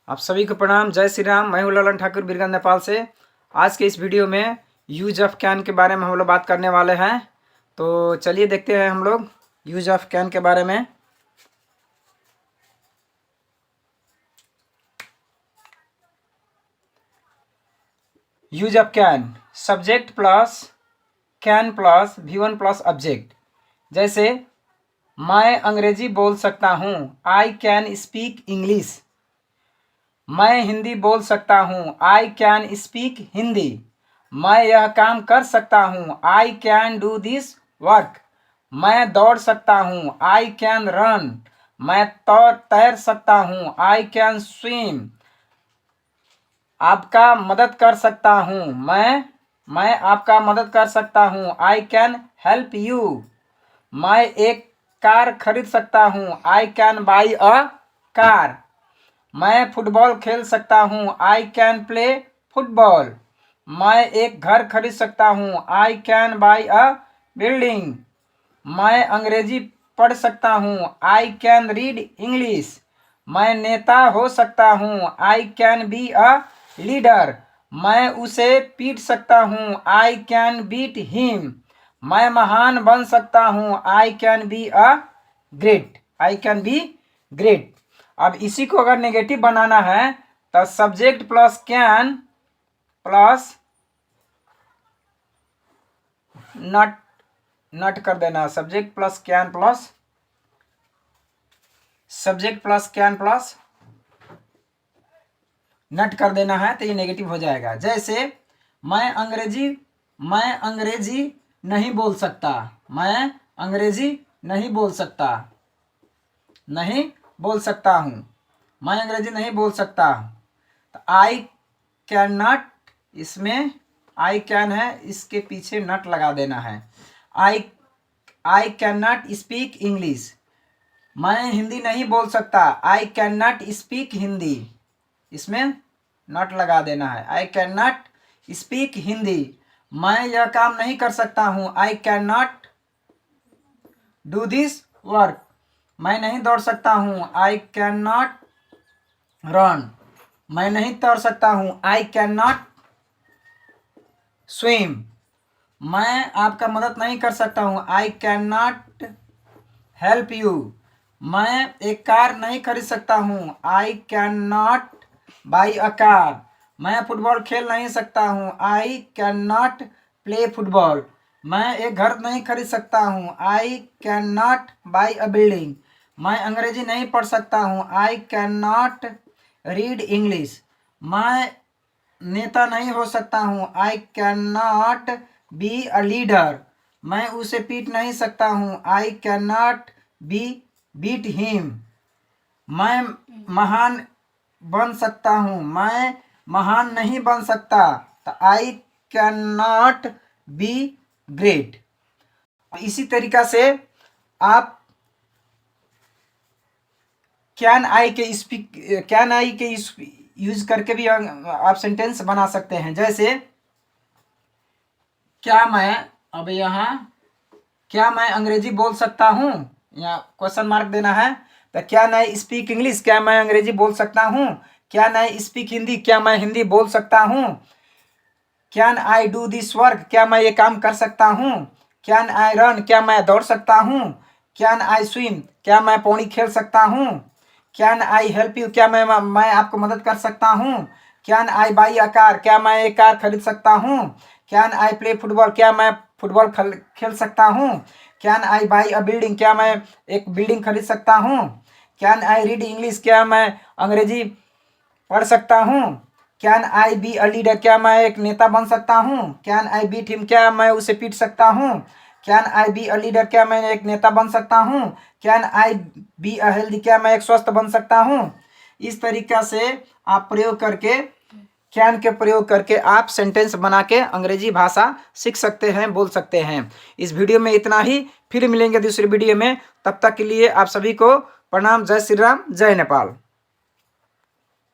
आप सभी को प्रणाम, जय श्री राम। मैं हूं ललन ठाकुर बीरगंज नेपाल से। आज के इस वीडियो में यूज ऑफ कैन के बारे में हम लोग बात करने वाले हैं। तो चलिए देखते हैं हम लोग यूज ऑफ कैन के बारे में। Use of can, subject plus can plus V1 plus object. जैसे मैं अंग्रेजी बोल सकता हूँ, आई कैन स्पीक इंग्लिश। मैं हिंदी बोल सकता हूँ, आई कैन स्पीक हिंदी। मैं यह काम कर सकता हूँ, I can do this work. मैं दौड़ सकता हूँ, आई कैन रन। मैं तैर सकता हूँ, आई कैन स्विम। आपका मदद कर सकता हूँ, मैं आपका मदद कर सकता हूँ, आई कैन हेल्प यू। मैं एक कार खरीद सकता हूँ, I can buy a car. मैं फुटबॉल खेल सकता हूँ, आई कैन प्ले फुटबॉल। मैं एक घर खरीद सकता हूँ, I can buy a building. मैं अंग्रेजी पढ़ सकता हूँ, आई कैन रीड इंग्लिश। मैं नेता हो सकता हूँ, I can be a leader. मैं उसे पीट सकता हूँ, आई कैन बीट हिम। मैं महान बन सकता हूँ, I can be a great. I can be great. अब इसी को अगर नेगेटिव बनाना है तो सब्जेक्ट प्लस कैन प्लस नट कर देना। सब्जेक्ट प्लस कैन प्लस नट कर देना है तो ये नेगेटिव हो जाएगा। जैसे मैं अंग्रेजी नहीं बोल सकता। मैं अंग्रेजी नहीं बोल सकता हूँ। मैं अंग्रेजी नहीं बोल सकता। तो आई कैन नॉट, इसमें आई कैन है, इसके पीछे नट लगा देना है। आई कैन नॉट स्पीक इंग्लिश। मैं हिंदी नहीं बोल सकता, आई कैन नॉट स्पीक हिंदी। इसमें नट लगा देना है। आई कैन नॉट स्पीक हिंदी। मैं यह काम नहीं कर सकता हूँ, I can not do this work. मैं नहीं दौड़ सकता हूँ, आई कैन नॉट रन। मैं नहीं तैर सकता हूँ, आई कैन नॉट स्विम। मैं आपका मदद नहीं कर सकता हूँ, I can not help you. मैं एक कार नहीं खरीद सकता हूँ, I can not by a car. मैं फुटबॉल खेल नहीं सकता हूँ, I can not play football. मैं एक घर नहीं खरीद सकता हूँ, I can not by a building. मैं अंग्रेजी नहीं पढ़ सकता हूँ, I can not read English. मैं नेता नहीं हो सकता हूँ, I can not be a leader. मैं उसे पीट नहीं सकता हूँ, I can not be beat him. मैं महान बन सकता हूँ, मैं महान नहीं बन सकता। तो आई कैन नॉट बी ग्रेट। इसी तरीका से आप कैन आई के यूज करके भी आप सेंटेंस बना सकते हैं। जैसे क्या मैं अंग्रेजी बोल सकता हूँ, या क्वेश्चन मार्क देना है। तो कैन आई स्पीक इंग्लिश, क्या मैं अंग्रेजी बोल सकता हूँ। कैन आई स्पीक हिंदी, क्या मैं हिंदी बोल सकता हूँ। Can I do this work, क्या मैं ये काम कर सकता हूँ। कैन आई रन, क्या मैं दौड़ सकता हूँ। कैन आई स्विम, क्या मैं पौड़ी खेल सकता हूँ। कैन आई हेल्प यू, क्या मैं आपको मदद कर सकता हूँ। Can I by a car, क्या मैं एक कार खरीद सकता हूँ। कैन आई प्ले फुटबॉल, क्या मैं फुटबॉल खेल सकता हूँ। Can I by a building, क्या मैं एक बिल्डिंग खरीद सकता हूँ। कैन आई रीड इंग्लिश, क्या मैं अंग्रेजी पढ़ सकता हूँ। Can I be a leader, क्या मैं एक नेता बन सकता हूँ। कैन आई बीट हिम, क्या मैं उसे पीट सकता हूँ। Can I be a leader, क्या मैं एक नेता बन सकता हूँ। Can I be a healthy, क्या मैं एक स्वस्थ बन सकता हूँ। इस तरीका से आप प्रयोग करके, कैन के प्रयोग करके आप सेंटेंस बना के अंग्रेजी भाषा सीख सकते हैं, बोल सकते हैं। इस वीडियो में इतना ही, फिर मिलेंगे दूसरी वीडियो में। तब तक के लिए आप सभी को प्रणाम। जय श्री राम, जय नेपाल।